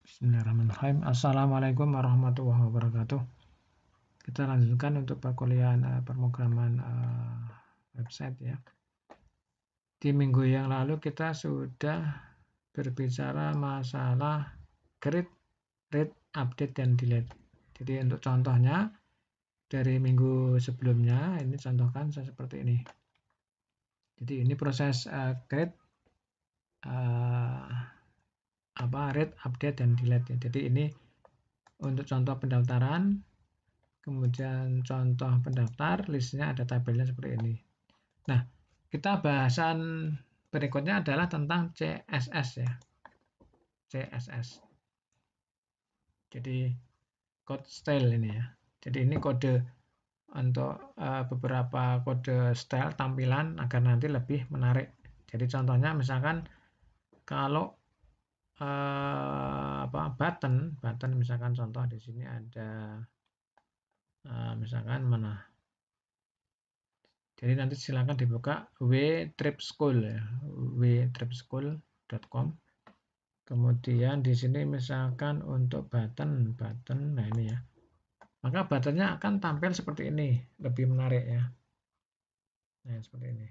Bismillahirrahmanirrahim. Assalamualaikum warahmatullahi wabarakatuh. Kita lanjutkan untuk perkuliahan pemrograman website ya. Di minggu yang lalu kita sudah berbicara masalah create, read, update, dan delete. Jadi untuk contohnya dari minggu sebelumnya ini contohkan seperti ini. Jadi ini proses create, read, update, dan delete. Jadi ini untuk contoh pendaftaran, kemudian contoh pendaftar, listnya ada tabelnya seperti ini. Nah, kita bahasan berikutnya adalah tentang CSS ya. CSS. Jadi code style ini ya. Jadi ini kode untuk beberapa kode style tampilan agar nanti lebih menarik. Jadi contohnya misalkan kalau button misalkan contoh di sini ada misalkan mana. Jadi nanti silakan dibuka wtripschool ya, wtripschool.com. Kemudian di sini misalkan untuk button, nah ini ya. Maka buttonnya akan tampil seperti ini, lebih menarik ya. Nah seperti ini.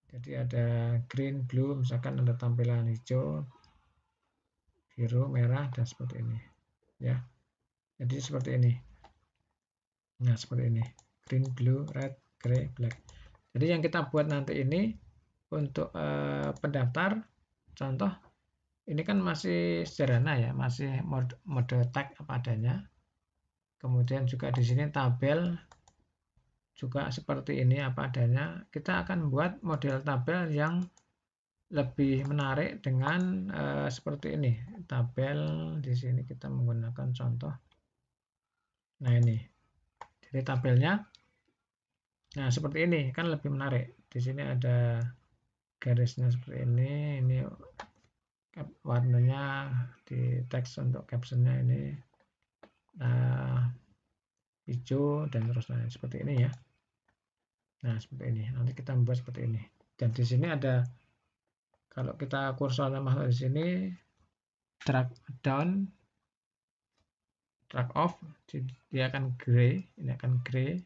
Jadi ada green, blue, misalkan ada tampilan hijau, biru, merah, dan seperti ini. Ya. Jadi seperti ini. Nah seperti ini. Green, blue, red, gray, black. Jadi yang kita buat nanti ini untuk pendaftar, contoh ini kan masih sederhana ya, masih mode tag apa adanya. Kemudian juga di sini tabel juga seperti ini apa adanya. Kita akan buat model tabel yang lebih menarik dengan seperti ini. Tabel di sini kita menggunakan contoh. Nah ini, jadi tabelnya. Nah seperti ini kan lebih menarik. Di sini ada garisnya seperti ini. Ini warnanya di teks untuk captionnya ini hijau dan terus lain seperti ini ya. Nah seperti ini. Nanti kita membuat seperti ini. Dan di sini ada, kalau kita kursornya masuk di sini, drag down, drag off, dia akan gray. Ini akan gray.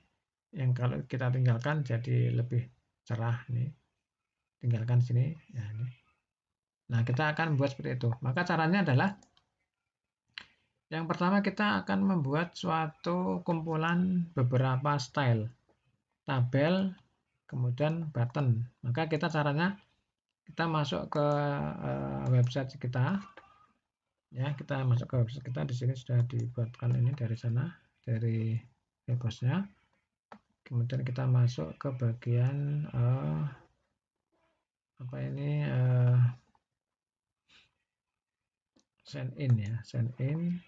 Yang kalau kita tinggalkan jadi lebih cerah nih. Tinggalkan sini. Ya, ini. Nah kita akan membuat seperti itu. Maka caranya adalah yang pertama kita akan membuat suatu kumpulan beberapa style, tabel, kemudian button. Maka kita caranya kita masuk ke website kita, ya kita masuk ke website kita. Di sini sudah dibuatkan ini dari sana, dari webhostnya. Kemudian kita masuk ke bagian sign in ya, sign in.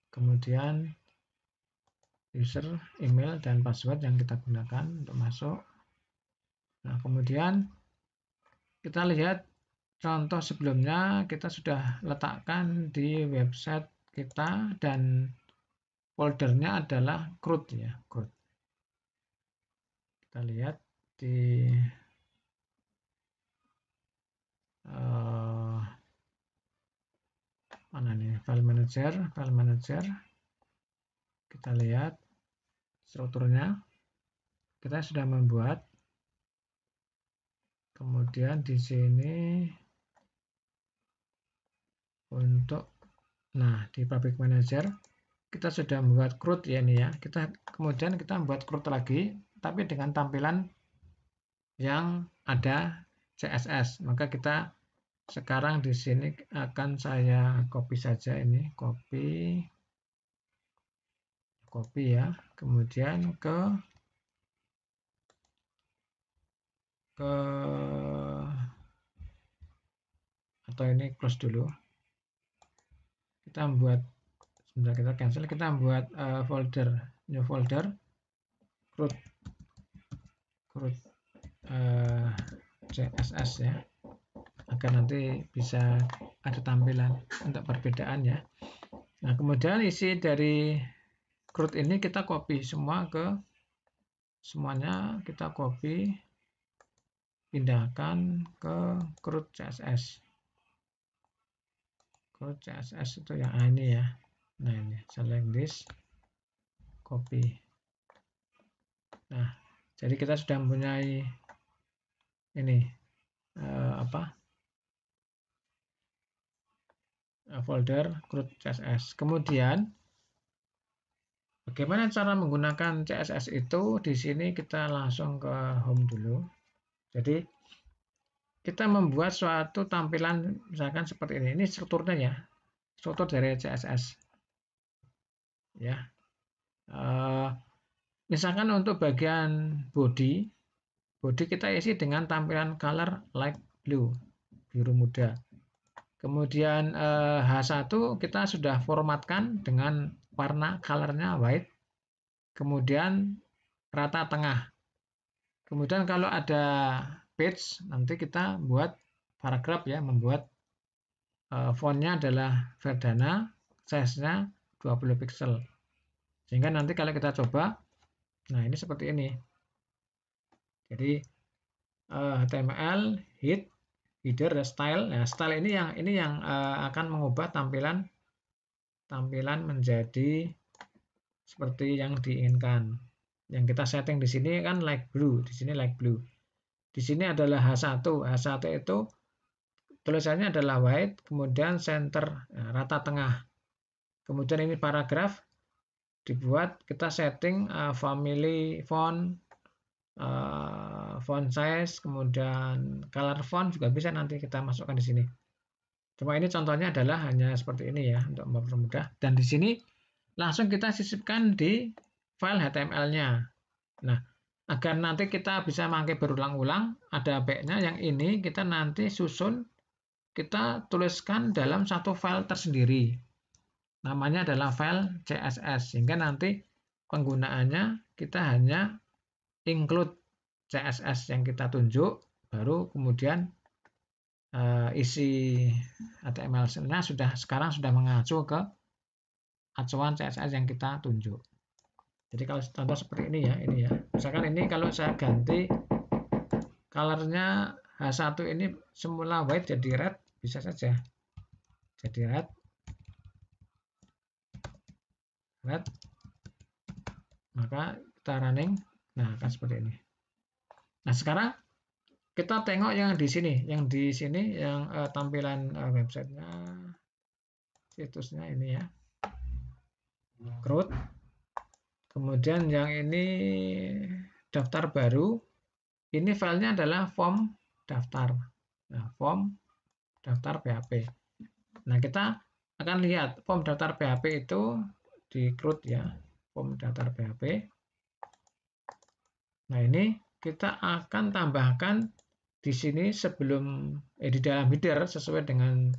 Kemudian user, email, dan password yang kita gunakan untuk masuk. Nah, kemudian kita lihat contoh sebelumnya kita sudah letakkan di website kita dan foldernya adalah CRUD ya, CRUD. Kita lihat di mana nih, file manager. Kita lihat strukturnya. Kita sudah membuat. Kemudian di sini untuk di public manager kita sudah membuat CRUD ya ini ya. Kemudian kita membuat CRUD lagi tapi dengan tampilan yang ada CSS. Maka kita sekarang di sini akan saya copy saja ini, copy ya. Kemudian atau ini close dulu. Kita membuat, sebentar kita cancel, kita membuat folder, new folder, CRUD CSS ya, agar nanti bisa ada tampilan untuk perbedaan ya. Nah kemudian isi dari CRUD ini kita copy semua semuanya kita copy, pindahkan ke CRUD CSS. root CSS itu yang ini ya. Nah ini select this, copy. Nah jadi kita sudah mempunyai ini folder root CSS. Kemudian bagaimana cara menggunakan CSS itu? Di sini kita langsung ke home dulu. Jadi kita membuat suatu tampilan misalkan seperti ini. Ini strukturnya ya, struktur dari CSS. Ya, misalkan untuk bagian body kita isi dengan tampilan color light blue, biru muda. Kemudian H1 kita sudah formatkan dengan warna colornya white. Kemudian rata tengah. Kemudian kalau ada page, nanti kita buat paragraf ya, membuat fontnya adalah Verdana, size-nya 20 pixel. Sehingga nanti kalau kita coba, nah ini seperti ini. Jadi HTML, header, style. Nah, style ini yang akan mengubah tampilan menjadi seperti yang diinginkan. Yang kita setting di sini kan light blue, di sini light blue. Di sini adalah H1. H1 itu tulisannya adalah white, kemudian center, rata tengah. Kemudian ini paragraf dibuat, kita setting family font, font size, kemudian color font juga bisa nanti kita masukkan di sini. Cuma ini contohnya adalah hanya seperti ini ya untuk mempermudah. Dan di sini langsung kita sisipkan di file HTML-nya. Nah, agar nanti kita bisa pakai berulang-ulang, ada baiknya yang ini kita nanti susun, kita tuliskan dalam satu file tersendiri. Namanya adalah file CSS, sehingga nanti penggunaannya kita hanya include CSS yang kita tunjuk, baru kemudian isi HTML-nya sekarang sudah mengacu ke acuan CSS yang kita tunjuk. Jadi kalau contoh seperti ini ya, misalkan ini kalau saya ganti colornya H1 ini semula white jadi red, bisa saja jadi red, maka kita running, nah akan seperti ini. Nah sekarang kita tengok yang di sini, yang tampilan websitenya, situsnya ini ya, root. Kemudian yang ini daftar baru, ini filenya adalah form daftar. Nah, form daftar PHP. Nah, kita akan lihat form daftar PHP itu di root ya, form daftar PHP. Nah, ini kita akan tambahkan di sini sebelum di dalam header sesuai dengan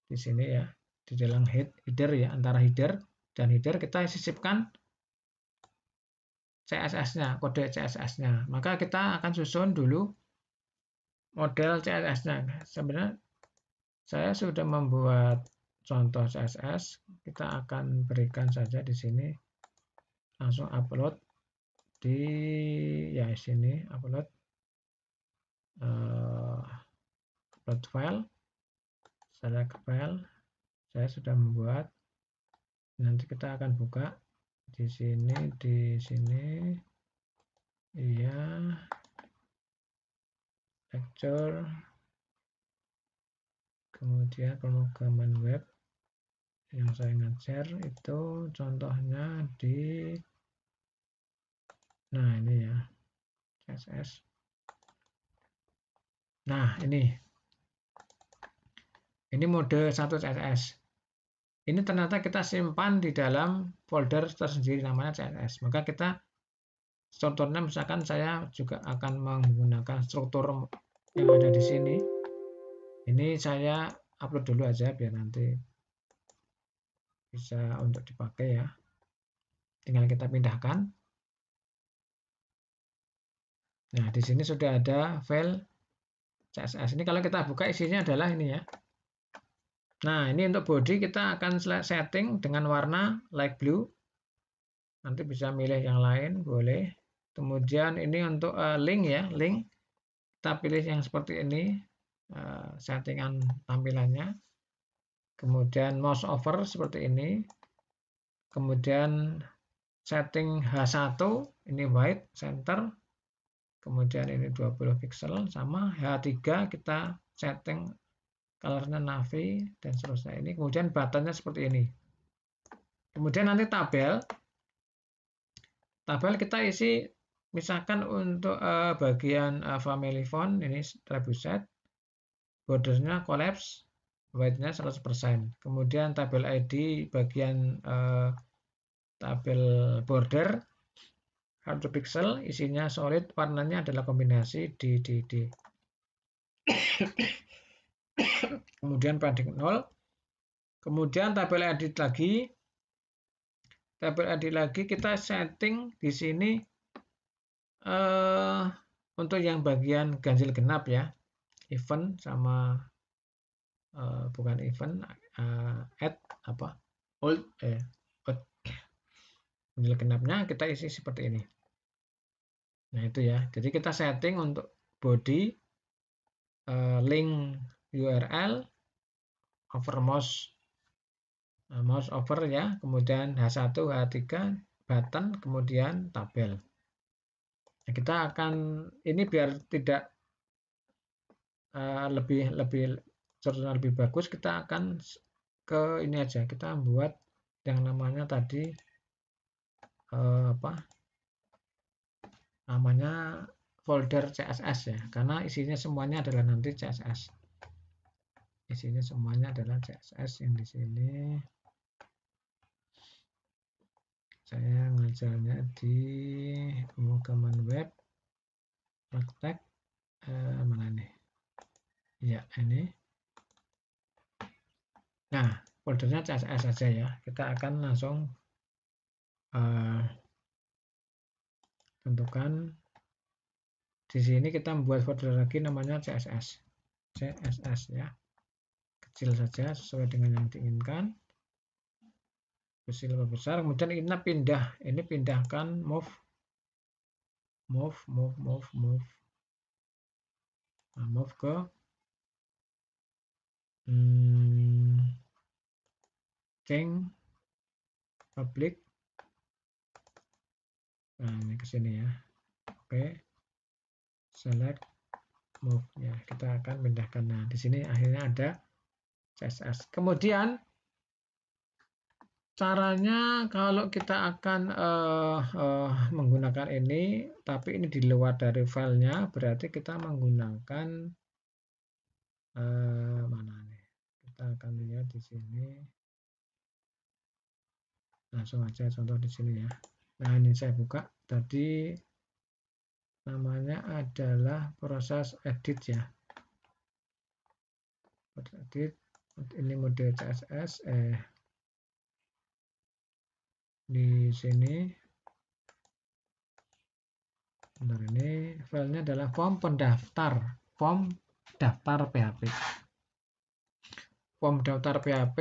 di sini ya, di dalam header ya, antara header dan header kita sisipkan CSS-nya, kode CSS-nya. Maka kita akan susun dulu model CSS-nya. Sebenarnya saya sudah membuat contoh CSS. Kita akan berikan saja di sini, langsung upload di sini, upload file, select file. Saya sudah membuat. Nanti kita akan buka di sini, iya, lecture, kemudian pemrograman web yang saya ngajar itu contohnya di, nah ini ya, CSS. Nah ini mode 1 CSS. Ini ternyata kita simpan di dalam folder tersendiri namanya CSS. Maka kita contohnya misalkan saya juga akan menggunakan struktur yang ada di sini. Ini saya upload dulu aja biar nanti bisa untuk dipakai ya. Tinggal kita pindahkan. Nah, di sini sudah ada file CSS. Ini kalau kita buka isinya adalah ini ya. Nah, ini untuk body kita akan setting dengan warna light blue. Nanti bisa milih yang lain, boleh. Kemudian ini untuk link ya, link. Kita pilih yang seperti ini. settingan tampilannya. Kemudian mouse over seperti ini. Kemudian setting H1 ini white center. Kemudian ini 20 pixel sama H3 kita setting colornya navy dan seterusnya ini. Kemudian buttonnya seperti ini. Kemudian nanti tabel kita isi misalkan untuk bagian family font ini trebuchet, bordernya collapse, white-nya 100%. Kemudian tabel ID bagian tabel border 100 pixel, isinya solid, warnanya adalah kombinasi D. Kemudian padding 0. Kemudian tabel edit lagi. Tabel edit lagi kita setting di sini untuk yang bagian ganjil genap ya. Event sama bukan event add apa? Old ganjil genapnya kita isi seperti ini. Nah, itu ya. Jadi kita setting untuk body link URL over mouse over ya, kemudian H1, H3 button, kemudian tabel. Nah, kita akan ini biar tidak lebih bagus, kita akan ke ini aja, kita buat yang namanya tadi namanya folder CSS ya, karena isinya semuanya adalah nanti CSS. Isinya semuanya adalah CSS yang di sini. Saya ngajarnya di pemrograman web praktek mana nih? Ya, ini. Nah, foldernya CSS saja ya. Kita akan langsung tentukan di sini kita membuat folder lagi namanya CSS. CSS ya. Kecil saja sesuai dengan yang diinginkan. Kecil atau besar. Kemudian ini pindah. Ini pindahkan move. Nah, move ke change public. Nah, ini ke sini ya. Oke. Select move ya. Kita akan pindahkan. Nah, di sini akhirnya ada CSS. Kemudian caranya kalau kita akan menggunakan ini, tapi ini di luar dari filenya, berarti kita menggunakan mana nih? Kita akan lihat di sini. Langsung aja contoh di sini ya. Nah, ini saya buka. Tadi namanya adalah proses edit ya. Edit. Ini mode CSS. Di sini. Bentar, ini filenya adalah form pendaftar. Form daftar PHP. Form daftar PHP.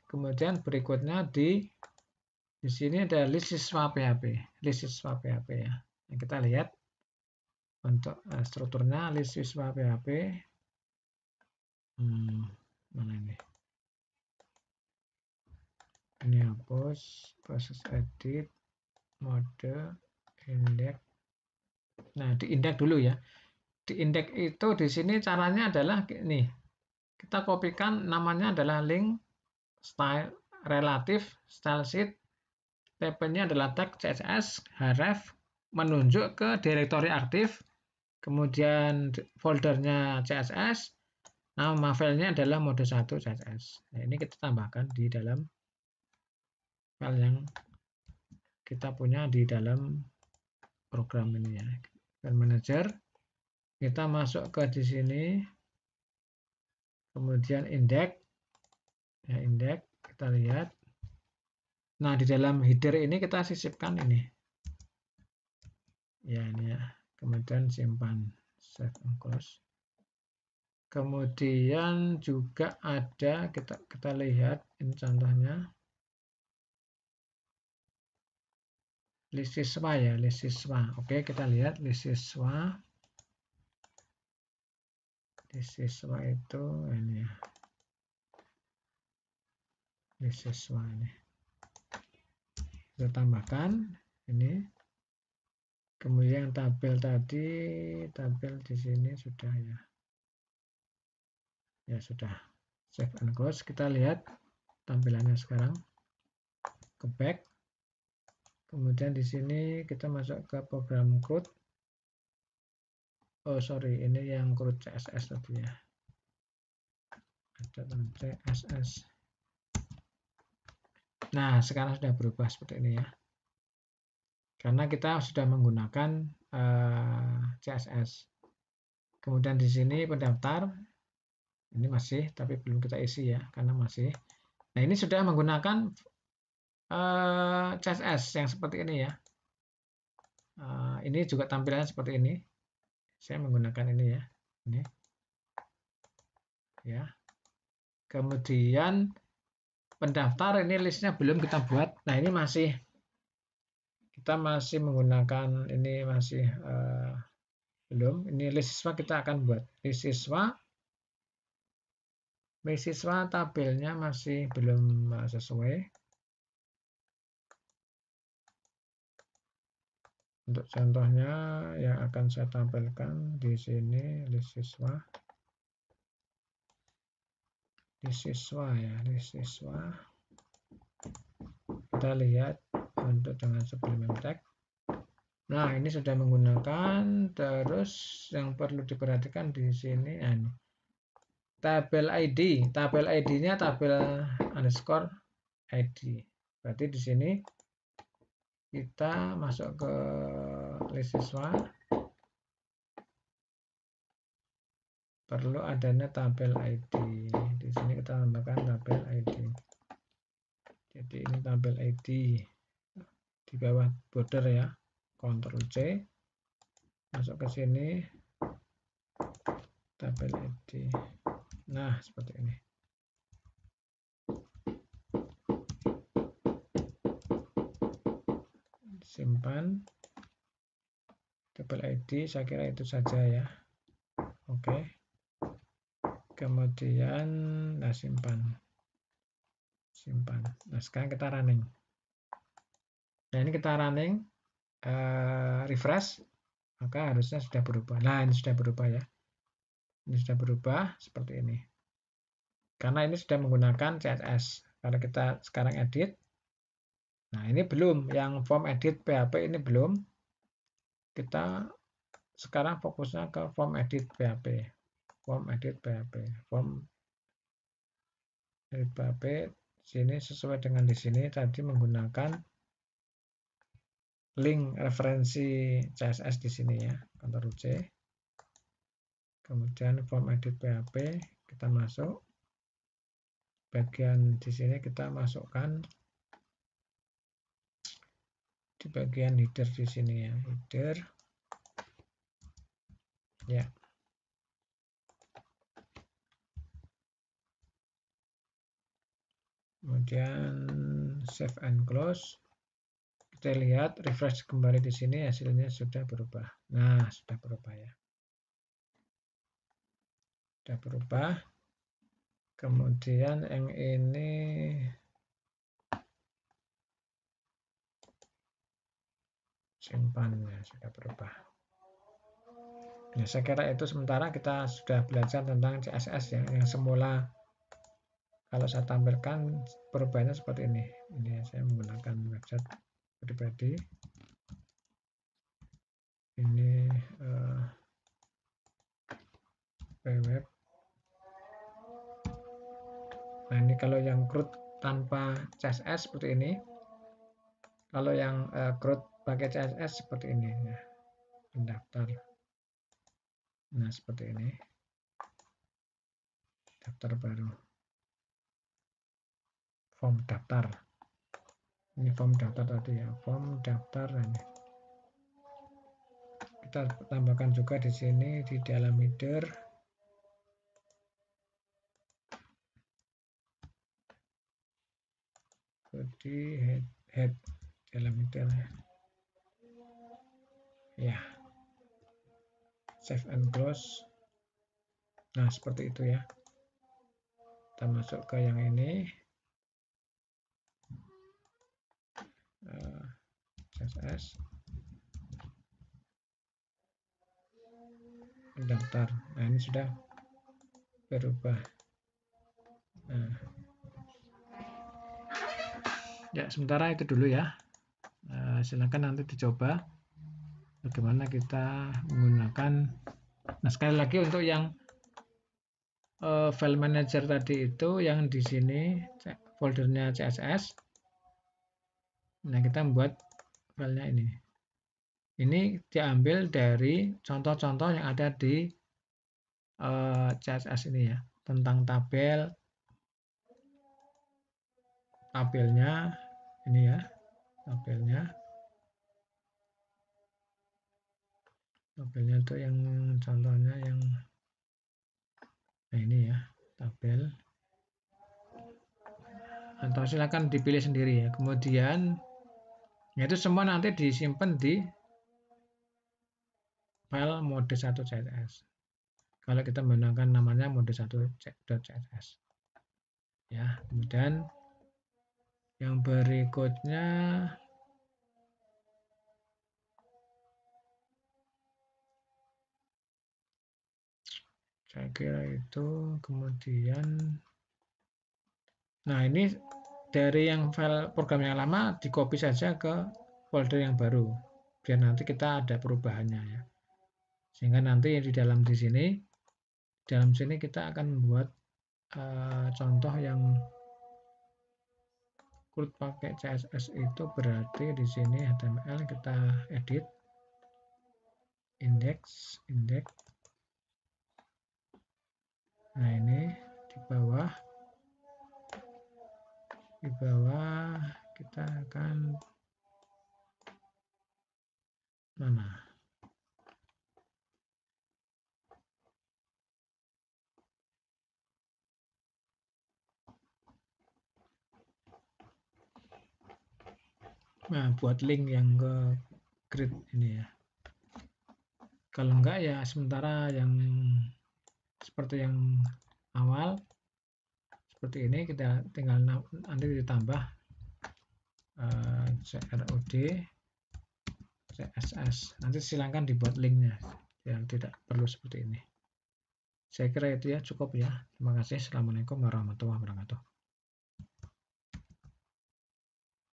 Kemudian berikutnya di sini ada list siswa PHP. List siswa PHP ya. Yang kita lihat untuk strukturnya list siswa PHP. Mana ini? Ini hapus, proses edit, mode, indeks. Nah, di indeks dulu ya. Di indeks itu di sini caranya adalah nih. Kita kopikan namanya adalah link style relatif style sheet. Type-nya adalah tag CSS, href, menunjuk ke direktori aktif, kemudian foldernya CSS, nama filenya adalah mode 1 CSS. Nah, ini kita tambahkan di dalam file yang kita punya di dalam program ini ya. File manager, kita masuk ke di sini, kemudian indeks, ya indeks, kita lihat. Nah, di dalam header ini kita sisipkan ini. Ya, ini ya. Kemudian simpan, save and close. Kemudian juga ada kita lihat ini contohnya list siswa ya, list siswa. Oke, kita lihat list siswa. di siswa itu ini ya, di siswa ini kita tambahkan ini. Kemudian tabel tadi, tabel di sini sudah ya. Ya sudah. Save and close. Kita lihat tampilannya sekarang. Ke back. Kemudian di sini kita masuk ke program CRUD. Oh sorry, ini yang CRUD CSS tadi ya. Ada CSS. Nah, sekarang sudah berubah seperti ini ya. Karena kita sudah menggunakan CSS. Kemudian di sini pendaftar, ini masih, tapi belum kita isi ya, karena masih. Nah, ini sudah menggunakan CSS yang seperti ini ya. Ini juga tampilannya seperti ini. Saya menggunakan ini ya. Ini. Ya. Kemudian pendaftar ini listnya belum kita buat. Nah, ini masih kita masih menggunakan ini masih belum. Ini list siswa kita akan buat. List siswa tabelnya masih belum sesuai. Untuk contohnya yang akan saya tampilkan di sini list siswa. List siswa ya, list siswa. Kita lihat untuk dengan suplemen tag. Nah, ini sudah menggunakan, terus yang perlu diperhatikan di sini ini. Tabel ID, tabel ID-nya tabel underscore ID. Berarti di sini kita masuk ke list siswa. Perlu adanya tabel ID. Di sini kita tambahkan tabel ID. Jadi ini tabel ID di bawah border ya. Ctrl C. Masuk ke sini. Tabel ID. Nah, seperti ini. Simpan. Tabel ID, saya kira itu saja ya. Oke. Kemudian, nah simpan. Simpan. Nah, sekarang kita running. Nah, ini kita running. Refresh. Maka harusnya sudah berubah. Nah, ini sudah berubah ya. Ini sudah berubah seperti ini. Karena ini sudah menggunakan CSS. Kalau kita sekarang edit, nah ini belum. Yang form edit PHP ini belum. Kita sekarang fokusnya ke form edit PHP. Form edit PHP. Form edit PHP sini sesuai dengan di sini tadi menggunakan link referensi CSS di sini ya. Ctrl C. Kemudian form edit PHP kita masuk. Bagian di sini kita masukkan di bagian header di sini ya, header ya. Kemudian save and close. Kita lihat refresh kembali di sini hasilnya sudah berubah. Nah, sudah berubah ya. Sudah berubah. Kemudian yang ini simpan ya, sudah berubah. Nah, saya kira itu sementara kita sudah belajar tentang CSS ya, yang semula kalau saya tampilkan perubahannya seperti ini. Ini saya menggunakan website pribadi. Ini web. Nah, ini kalau yang CRUD tanpa CSS seperti ini. Kalau yang CRUD pakai CSS seperti ini ya. Pendaftar. Nah, seperti ini. Daftar baru. Form daftar. Ini form daftar tadi ya. Form daftar ini. Kita tambahkan juga di sini di dalam header. Di head dalam header ya. Save and close. Nah, seperti itu ya. Kita masuk ke yang ini. CSS. Mendaftar. Nah, ini sudah berubah. Nah. Ya, sementara itu dulu ya. Silakan nanti dicoba bagaimana kita menggunakan. Nah, sekali lagi untuk yang file manager tadi itu yang di sini foldernya CSS. Nah, kita membuat filenya ini. Ini diambil dari contoh-contoh yang ada di CSS ini ya, tentang tabelnya ini ya, tabelnya itu yang contohnya yang nah ini ya, tabel. Atau silakan dipilih sendiri ya. Kemudian itu semua nanti disimpan di file mode 1 CSS. Kalau kita menggunakan namanya mode 1.css. Ya, kemudian yang berikutnya saya kira itu. Kemudian nah, ini dari yang file program yang lama di copy saja ke folder yang baru biar nanti kita ada perubahannya ya. Sehingga nanti di dalam sini kita akan membuat contoh yang CRUD pakai CSS itu berarti di sini HTML kita edit index. Nah, ini di bawah kita akan mana? Nah, buat link yang ke grid ini ya. Kalau enggak ya sementara yang seperti yang awal seperti ini, kita tinggal nanti ditambah CRUD CSS. Nanti silakan dibuat linknya yang tidak perlu seperti ini. Saya kira itu ya, cukup ya. Terima kasih. Assalamualaikum warahmatullahi wabarakatuh.